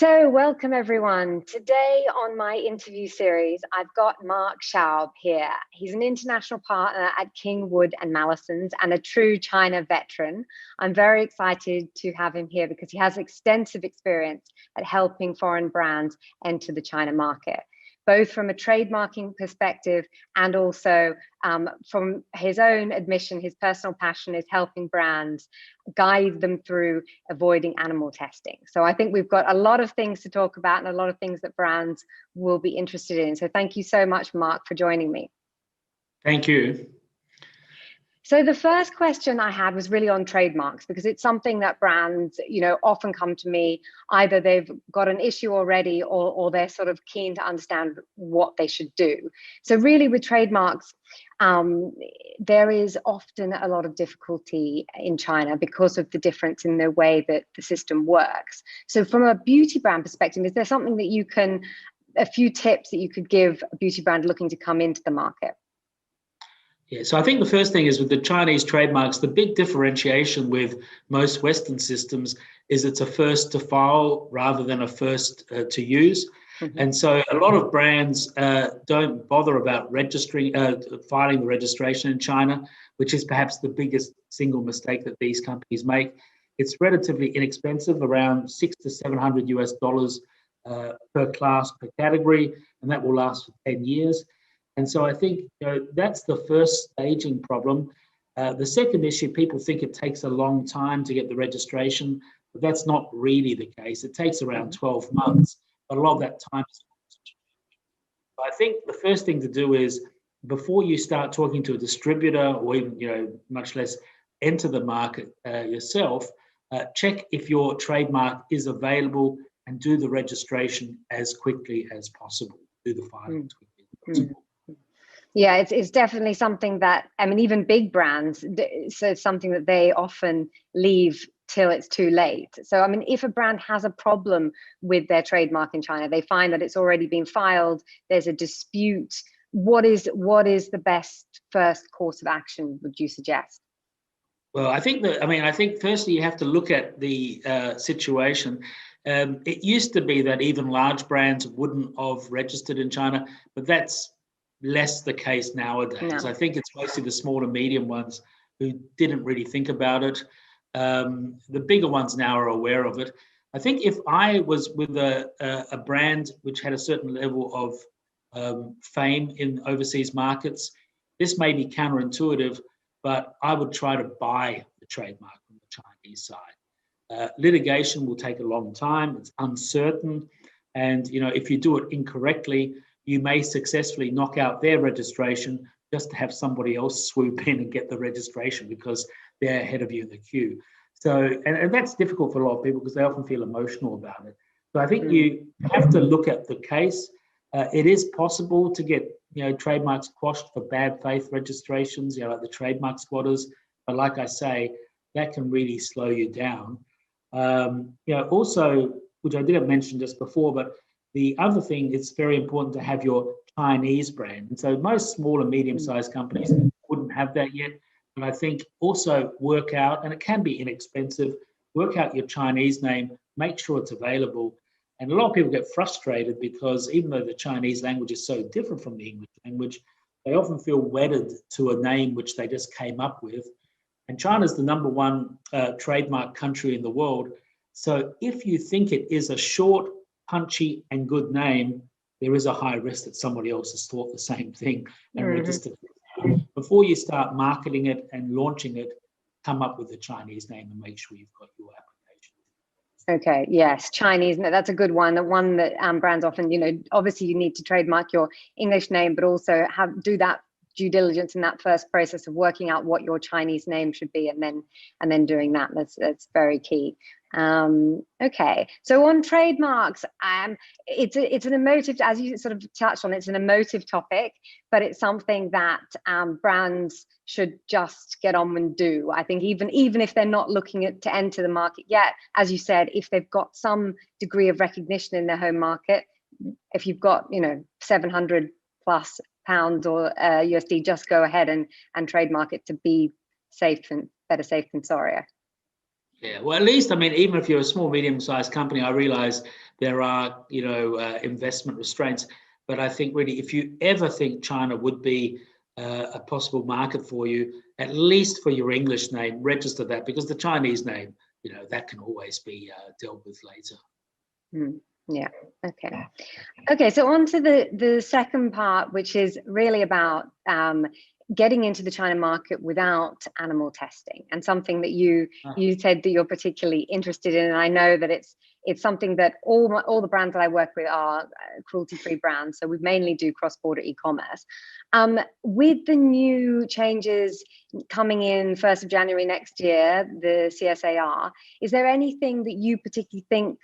So welcome everyone. Today on my interview series, I've got Mark Schaub here. He's an international partner at King Wood Mallesons and a true China veteran. I'm very excited to have him here because he has extensive experience at helping foreign brands enter the China market, both from a trademarking perspective and also from his own admission. His personal passion is helping brands guide them through avoiding animal testing. So I think we've got a lot of things to talk about and a lot of things that brands will be interested in. So thank you so much, Mark, for joining me. Thank you. So the first question I had was really on trademarks, because it's something that brands, often come to me. Either they've got an issue already or they're sort of keen to understand what they should do. So really with trademarks, there is often a lot of difficulty in China because of the difference in the way that the system works. So from a beauty brand perspective, is there something that a few tips that you could give a beauty brand looking to come into the market? Yeah, so I think the first thing is with the Chinese trademarks, the big differentiation with most Western systems is it's a first to file rather than a first to use. Mm-hmm. And so a lot of brands don't bother about filing the registration in China, which is perhaps the biggest single mistake that these companies make. It's relatively inexpensive, around $600 to $700 per class per category, and that will last for 10 years. And so I think that's the first staging problem. The second issue, people think it takes a long time to get the registration, but that's not really the case. It takes around 12 months, but a lot of that time is. I think the first thing to do is, before you start talking to a distributor or even, much less enter the market yourself, check if your trademark is available and do the registration as quickly as possible. Do the filing as quickly as possible. Yeah, it's definitely something that, even big brands, so it's something that they often leave till it's too late. So, if a brand has a problem with their trademark in China, they find that it's already been filed, there's a dispute, what is the best first course of action, would you suggest? Well, I think firstly you have to look at the situation. It used to be that even large brands wouldn't have registered in China, but that's less the case nowadays. No. I think it's mostly the small and medium ones who didn't really think about it. The bigger ones now are aware of it. I think if I was with a brand which had a certain level of fame in overseas markets, this may be counterintuitive, but I would try to buy the trademark from the Chinese side. Litigation will take a long time. It's uncertain. And, if you do it incorrectly, you may successfully knock out their registration just to have somebody else swoop in and get the registration because they're ahead of you in the queue. So, and that's difficult for a lot of people because they often feel emotional about it. So I think you have to look at the case. It is possible to get, trademarks quashed for bad faith registrations, like the trademark squatters. But like I say, that can really slow you down. Also, which I didn't mention just before, but the other thing, it's very important to have your Chinese brand. And so most small and medium-sized companies wouldn't have that yet. And I think also work out, and it can be inexpensive, work out your Chinese name, make sure it's available. And a lot of people get frustrated because even though the Chinese language is so different from the English language, they often feel wedded to a name which they just came up with. And China's the #1 trademark country in the world. So if you think it is a short, punchy and good name, there is a high risk that somebody else has thought the same thing and registered it. Before you start marketing it and launching it, come up with a Chinese name and make sure you've got your application. Okay, yes, Chinese, that's a good one. The one that brands often, obviously you need to trademark your English name, but also do that due diligence in that first process of working out what your Chinese name should be, and then doing that. That's very key. Okay, so on trademarks, it's an emotive, as you sort of touched on, it's an emotive topic, but it's something that brands should just get on and do. I think even if they're not looking to enter the market yet, as you said, if they've got some degree of recognition in their home market, if you've got 700 plus pounds or USD, just go ahead and trademark it to be safe, and better safe than sorry. Yeah, well, at least, I mean, even if you're a small, medium-sized company, I realize there are, investment restraints. But I think really, if you ever think China would be a possible market for you, at least for your English name, register that, because the Chinese name, that can always be dealt with later. Yeah. Okay. Okay. So on to the second part, which is really about getting into the China market without animal testing, and something that you said that you're particularly interested in. And I know that it's something that all the brands that I work with are cruelty-free brands. So we mainly do cross-border e-commerce. With the new changes coming in 1st of January next year, the CSAR, is there anything that you particularly think?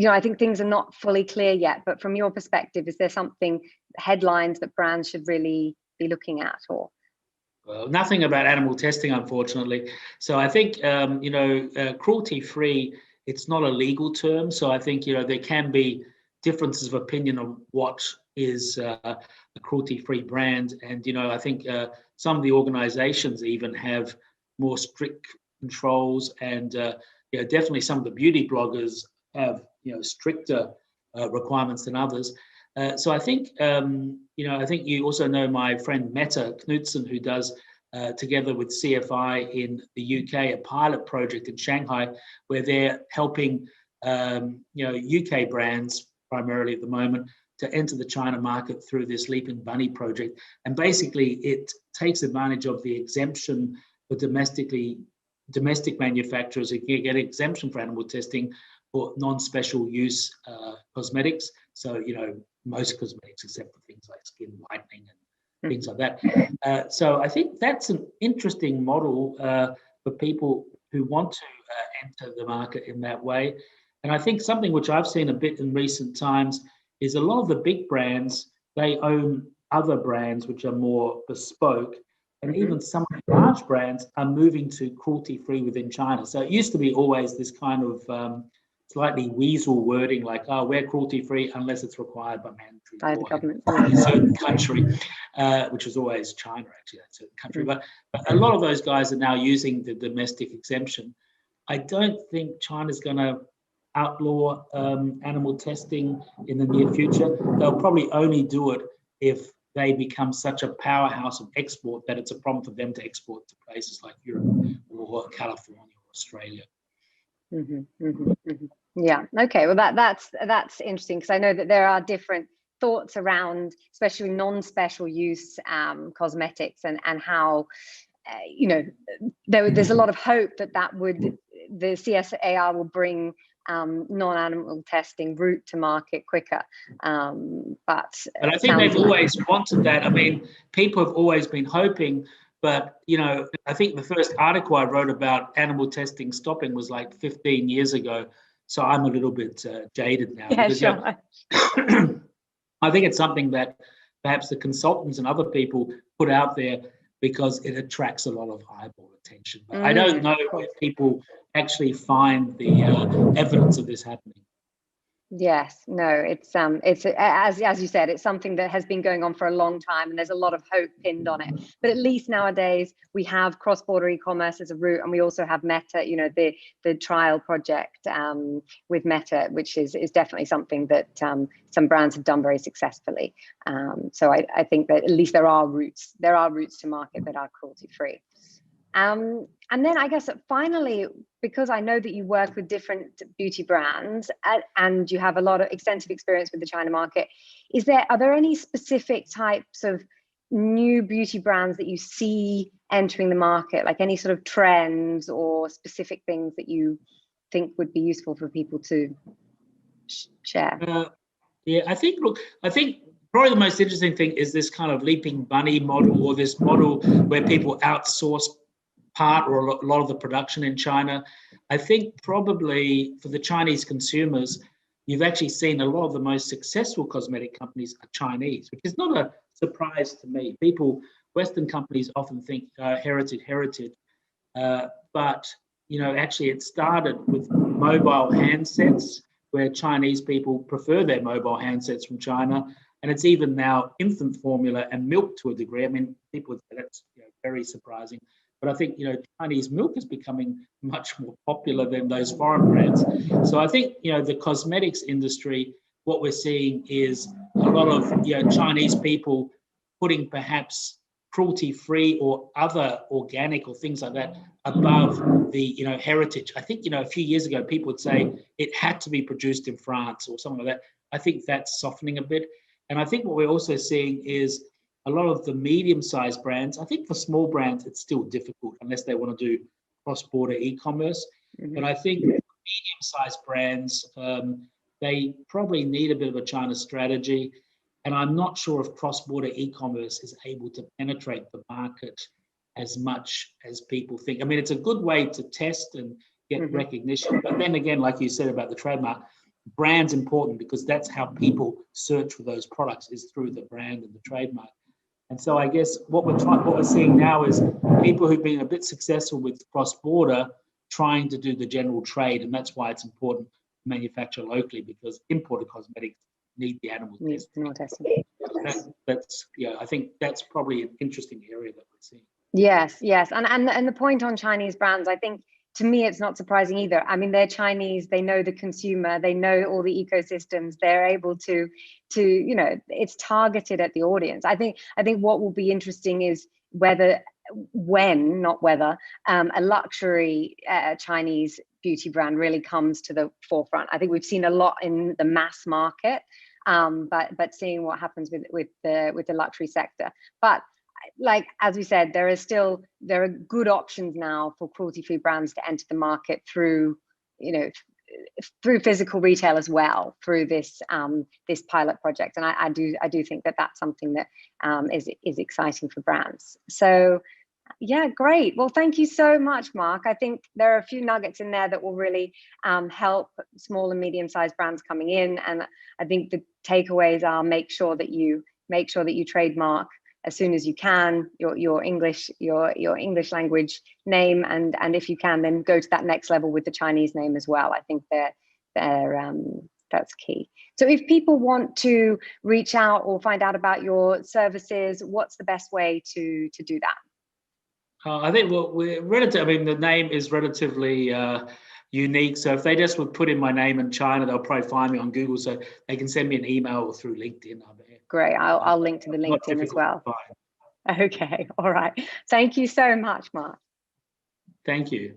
I think things are not fully clear yet, but from your perspective, is there something, headlines that brands should really be looking at? Or well, nothing about animal testing, unfortunately. So I think cruelty-free, it's not a legal term. So I think there can be differences of opinion on what is a cruelty-free brand, and I think some of the organisations even have more strict controls, and definitely some of the beauty bloggers have stricter requirements than others. So I think I think you also know my friend Mette Knudsen, who does together with CFI in the UK a pilot project in Shanghai, where they're helping UK brands primarily at the moment to enter the China market through this Leaping Bunny project. And basically it takes advantage of the exemption for domestic manufacturers who get exemption for animal testing for non-special use cosmetics. So, most cosmetics except for things like skin whitening and things like that. So I think that's an interesting model for people who want to enter the market in that way. And I think something which I've seen a bit in recent times is a lot of the big brands, they own other brands which are more bespoke. And even some of the large brands are moving to cruelty-free within China. So it used to be always this kind of slightly weasel wording, like, oh, we're cruelty-free unless it's required by mandatory by the government in a certain country, which was always China, actually, that certain country. But a lot of those guys are now using the domestic exemption. I don't think China's going to outlaw animal testing in the near future. They'll probably only do it if they become such a powerhouse of export that it's a problem for them to export to places like Europe or California or Australia. Yeah. Okay. Well, that's interesting, because I know that there are different thoughts around, especially non-special use cosmetics, and how there's a lot of hope that the CSAR will bring non-animal testing route to market quicker. But I think they've always wanted that. I mean, people have always been hoping. But, I think the first article I wrote about animal testing stopping was like 15 years ago. So I'm a little bit jaded now. Yeah, because, sure. I think it's something that perhaps the consultants and other people put out there because it attracts a lot of eyeball attention. But I don't know if people actually find the evidence of this happening. Yes, no, it's as you said, it's something that has been going on for a long time, and there's a lot of hope pinned on it. But at least nowadays we have cross-border e-commerce as a route, and we also have Meta, the trial project with Meta, which is definitely something that some brands have done very successfully. So I think that at least there are routes to market that are cruelty-free. And then I guess finally, because I know that you work with different beauty brands and you have a lot of extensive experience with the China market, are there any specific types of new beauty brands that you see entering the market, like any sort of trends or specific things that you think would be useful for people to share? Yeah, I think probably the most interesting thing is this kind of Leaping Bunny model, or this model where people outsource part or a lot of the production in China. I think probably for the Chinese consumers, you've actually seen a lot of the most successful cosmetic companies are Chinese, which is not a surprise to me. Western companies often think heritage, but actually it started with mobile handsets, where Chinese people prefer their mobile handsets from China, and it's even now infant formula and milk to a degree. I mean, people would say that's very surprising. But I think, Chinese milk is becoming much more popular than those foreign brands. So I think, the cosmetics industry, what we're seeing is a lot of, Chinese people putting perhaps cruelty-free or other organic or things like that above the, heritage. I think, a few years ago, people would say it had to be produced in France or something like that. I think that's softening a bit. And I think what we're also seeing is a lot of the medium-sized brands. I think for small brands, it's still difficult unless they want to do cross-border e-commerce. Mm-hmm. But I think medium-sized brands, they probably need a bit of a China strategy. And I'm not sure if cross-border e-commerce is able to penetrate the market as much as people think. I mean, it's a good way to test and get mm-hmm. recognition. But then again, like you said about the trademark, brand's important because that's how people search for those products, is through the brand and the trademark. And so I guess what we're seeing now is people who've been a bit successful with cross-border trying to do the general trade. And that's why it's important to manufacture locally, because imported cosmetics need the animal testing. That's I think that's probably an interesting area that we're seeing. Yes. And the point on Chinese brands, I think, to me, it's not surprising either. I mean, they're Chinese, they know the consumer, they know all the ecosystems, they're able to it's targeted at the audience. I think what will be interesting is a luxury Chinese beauty brand really comes to the forefront. I think we've seen a lot in the mass market, but seeing what happens with the luxury sector. But like, as we said, there are good options now for cruelty-free brands to enter the market through physical retail as well, through this pilot project. And I do think that that's something that is exciting for brands. So yeah, great. Well, thank you so much, Mark. I think there are a few nuggets in there that will really help small and medium-sized brands coming in. And I think the takeaways are make sure that you trademark as soon as you can your English language name, and if you can, then go to that next level with the Chinese name as well. I think that's key. So if people want to reach out or find out about your services, what's the best way to do that? I think the name is relatively unique. So if they just would put in my name in China, they'll probably find me on Google. So they can send me an email or through LinkedIn. Great. I'll link to the LinkedIn as well. Okay. All right. Thank you so much, Mark. Thank you.